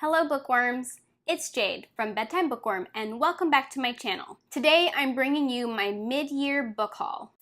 Hello bookworms! It's Jade from Bedtime Bookworm and welcome back to my channel. Today I'm bringing you my mid-year book haul.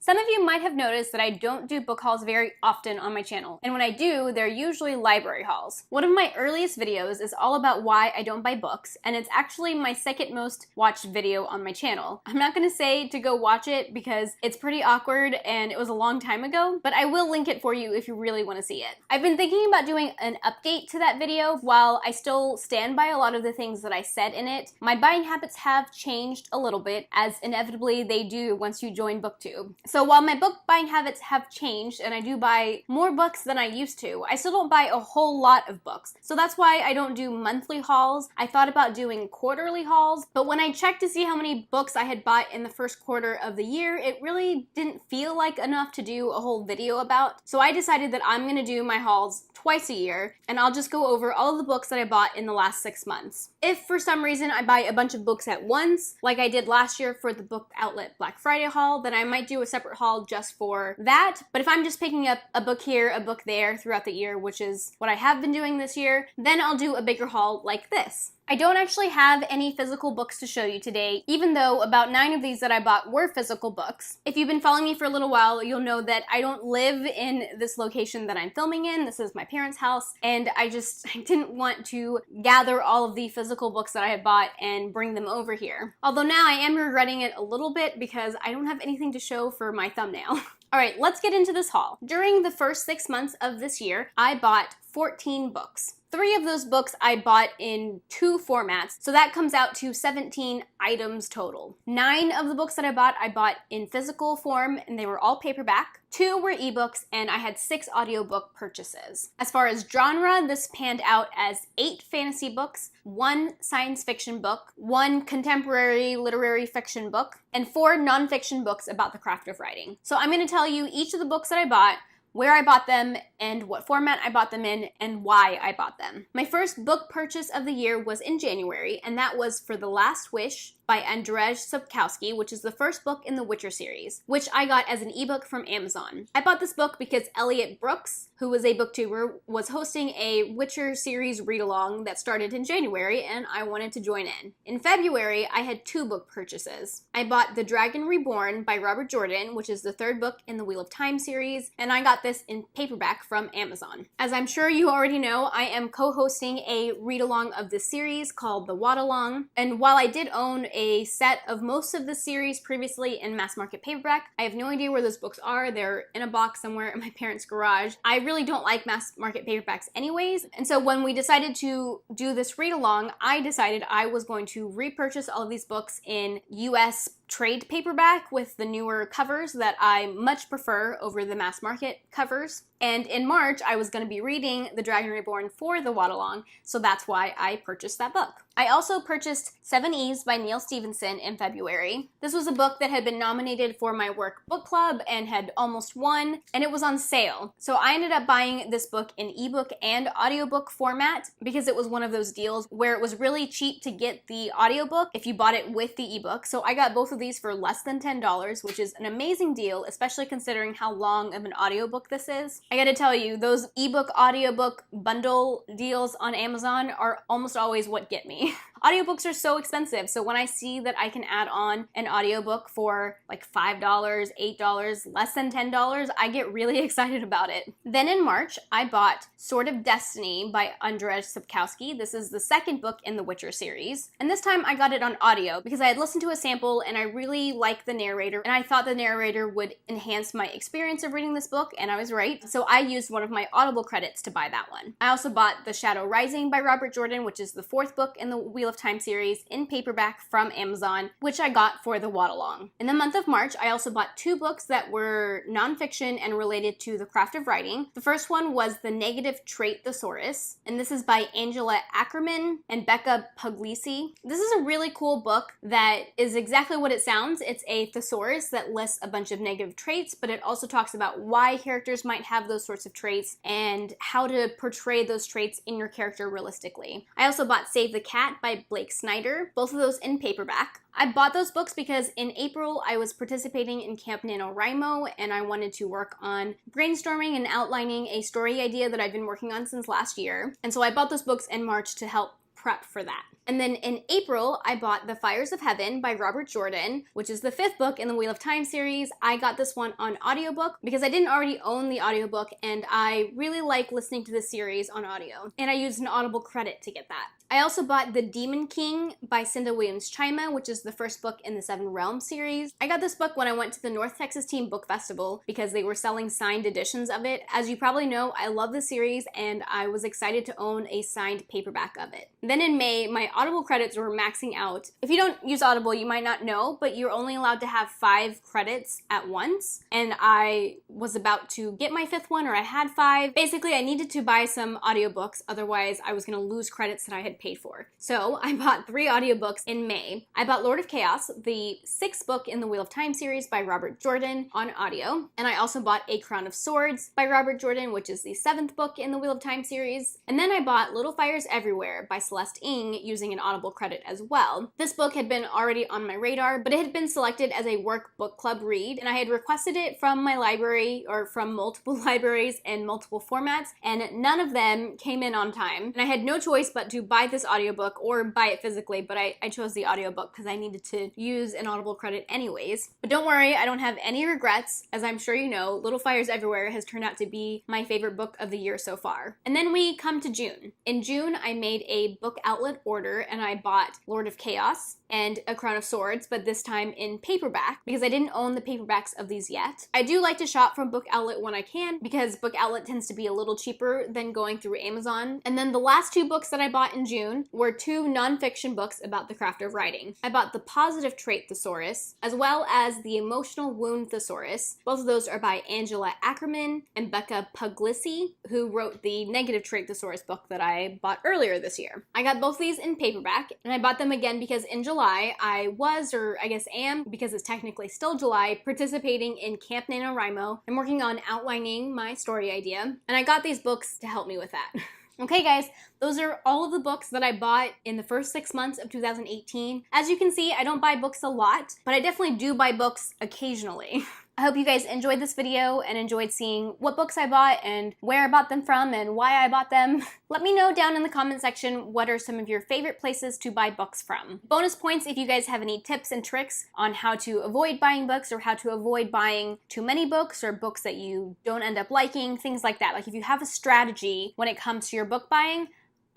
Some of you might have noticed that I don't do book hauls very often on my channel, and when I do, they're usually library hauls. One of my earliest videos is all about why I don't buy books, and it's actually my second most watched video on my channel. I'm not gonna say to go watch it because it's pretty awkward and it was a long time ago, but I will link it for you if you really want to see it. I've been thinking about doing an update to that video. While I still stand by a lot of the things that I said in it, my buying habits have changed a little bit, as inevitably they do once you join BookTube. So while my book buying habits have changed and I do buy more books than I used to, I still don't buy a whole lot of books. So that's why I don't do monthly hauls. I thought about doing quarterly hauls, but when I checked to see how many books I had bought in the first quarter of the year, it really didn't feel like enough to do a whole video about. So I decided that I'm gonna do my hauls twice a year, and I'll just go over all of the books that I bought in the last 6 months. If for some reason I buy a bunch of books at once, like I did last year for the Book Outlet Black Friday haul, then I might do a separate haul just for that. But if I'm just picking up a book here, a book there throughout the year, which is what I have been doing this year, then I'll do a bigger haul like this. I don't actually have any physical books to show you today, even though about 9 of these that I bought were physical books. If you've been following me for a little while, you'll know that I don't live in this location that I'm filming in. This is my parents' house, and I didn't want to gather all of the physical books that I had bought and bring them over here. Although now I am regretting it a little bit because I don't have anything to show for my thumbnail. Alright, let's get into this haul. During the first 6 months of this year, I bought 14 books. 3 of those books I bought in 2 formats, so that comes out to 17 items total. 9 of the books that I bought in physical form, and they were all paperback. 2 were ebooks, and I had 6 audiobook purchases. As far as genre, this panned out as 8 fantasy books, 1 science fiction book, 1 contemporary literary fiction book, and 4 nonfiction books about the craft of writing. So I'm going to tell you each of the books that I bought, where I bought them, and what format I bought them in, and why I bought them. My first book purchase of the year was in January, and that was for The Last Wish by Andrjez Sapkowski, which is the first book in the Witcher series, which I got as an ebook from Amazon. I bought this book because Elliot Brooks, who was a booktuber, was hosting a Witcher series read-along that started in January, and I wanted to join in. In February, I had 2 book purchases. I bought The Dragon Reborn by Robert Jordan, which is the 3rd book in the Wheel of Time series, and I got this in paperback from Amazon. As I'm sure you already know, I am co-hosting a read-along of this series called The Wad-along, and while I did own a set of most of the series previously in mass market paperback, I have no idea where those books are. They're in a box somewhere in my parents' garage. I really don't like mass market paperbacks anyways, and so when we decided to do this read-along, I decided I was going to repurchase all of these books in US trade paperback with the newer covers that I much prefer over the mass market covers. And in March, I was going to be reading The Dragon Reborn for the Wad-along, so that's why I purchased that book. I also purchased Seveneves by Neal Stephenson in February. This was a book that had been nominated for my work book club and had almost won, and it was on sale. So I ended up buying this book in ebook and audiobook format because it was one of those deals where it was really cheap to get the audiobook if you bought it with the ebook. So I got both of these for less than $10, which is an amazing deal, especially considering how long of an audiobook this is. I gotta tell you, those ebook audiobook bundle deals on Amazon are almost always what get me. Audiobooks are so expensive, so when I see that I can add on an audiobook for like $5, $8, less than $10, I get really excited about it. Then in March, I bought Sword of Destiny by Andrjez Sapkowski. This is the 2nd book in the Witcher series, and this time I got it on audio because I had listened to a sample and I really liked the narrator, and I thought the narrator would enhance my experience of reading this book, and I was right. So I used one of my Audible credits to buy that one. I also bought The Shadow Rising by Robert Jordan, which is the 4th book in the Wheel of Time series in paperback from Amazon, which I got for the Wad-along. In the month of March, I also bought 2 books that were nonfiction and related to the craft of writing. The first one was The Negative Trait Thesaurus, and this is by Angela Ackerman and Becca Puglisi. This is a really cool book that is exactly what it sounds. It's a thesaurus that lists a bunch of negative traits, but it also talks about why characters might have those sorts of traits and how to portray those traits in your character realistically. I also bought Save the Cat by Blake Snyder, both of those in paperback. I bought those books because in April I was participating in Camp NaNoWriMo and I wanted to work on brainstorming and outlining a story idea that I've been working on since last year. And so I bought those books in March to help prep for that. And then in April, I bought The Fires of Heaven by Robert Jordan, which is the 5th book in the Wheel of Time series. I got this one on audiobook because I didn't already own the audiobook and I really like listening to the series on audio. And I used an Audible credit to get that. I also bought The Demon King by Cinda Chima, which is the 1st book in the Seven Realms series. I got this book when I went to the North Texas Teen Book Festival because they were selling signed editions of it. As you probably know, I love the series and I was excited to own a signed paperback of it. Then in May, my Audible credits were maxing out. If you don't use Audible, you might not know, but you're only allowed to have 5 credits at once. And I was about to get my 5th one, or I had 5. Basically, I needed to buy some audiobooks, otherwise I was gonna lose credits that I had paid for. So I bought 3 audiobooks in May. I bought Lord of Chaos, the 6th book in the Wheel of Time series by Robert Jordan, on audio. And I also bought A Crown of Swords by Robert Jordan, which is the 7th book in the Wheel of Time series. And then I bought Little Fires Everywhere by Celeste using an Audible credit as well. This book had been already on my radar, but it had been selected as a work book club read, and I had requested it from my library, or from multiple libraries and multiple formats, and none of them came in on time. And I had no choice but to buy this audiobook or buy it physically, but I chose the audiobook because I needed to use an Audible credit anyways. But don't worry, I don't have any regrets. As I'm sure you know, Little Fires Everywhere has turned out to be my favorite book of the year so far. And then we come to June. In June, I made a book outlet order and I bought Lord of Chaos and A Crown of Swords, but this time in paperback because I didn't own the paperbacks of these yet. I do like to shop from Book Outlet when I can because Book Outlet tends to be a little cheaper than going through Amazon. And then the last 2 books that I bought in June were 2 nonfiction books about the craft of writing. I bought The Positive Trait Thesaurus as well as The Emotional Wound Thesaurus. Both of those are by Angela Ackerman and Becca Puglisi, who wrote the Negative Trait Thesaurus book that I bought earlier this year. I got both these in paperback, and I bought them again because in July I was, or I guess am, because it's technically still July, participating in Camp NaNoWriMo. I'm working on outlining my story idea, and I got these books to help me with that. Okay guys, those are all of the books that I bought in the first 6 months of 2018. As you can see, I don't buy books a lot, but I definitely do buy books occasionally. I hope you guys enjoyed this video and enjoyed seeing what books I bought and where I bought them from and why I bought them. Let me know down in the comment section what are some of your favorite places to buy books from. Bonus points if you guys have any tips and tricks on how to avoid buying books or how to avoid buying too many books or books that you don't end up liking, things like that. Like if you have a strategy when it comes to your book buying,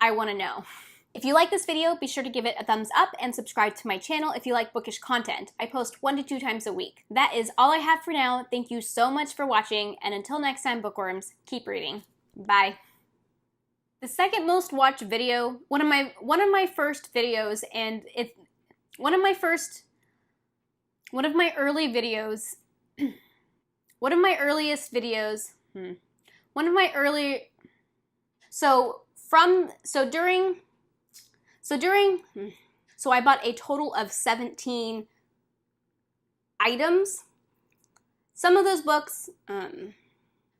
I want to know. If you like this video, be sure to give it a thumbs up and subscribe to my channel if you like bookish content. I post 1 to 2 times a week. That is all I have for now. Thank you so much for watching, and until next time, bookworms, keep reading. Bye. The second most watched video, one of my first videos, and one of my earliest videos, so I bought a total of 17 items. Some of those books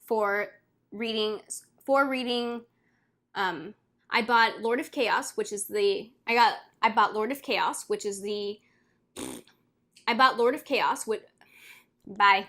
for reading, I bought Lord of Chaos, which is the, I bought Lord of Chaos, which is the, I bought Lord of Chaos, which, bye.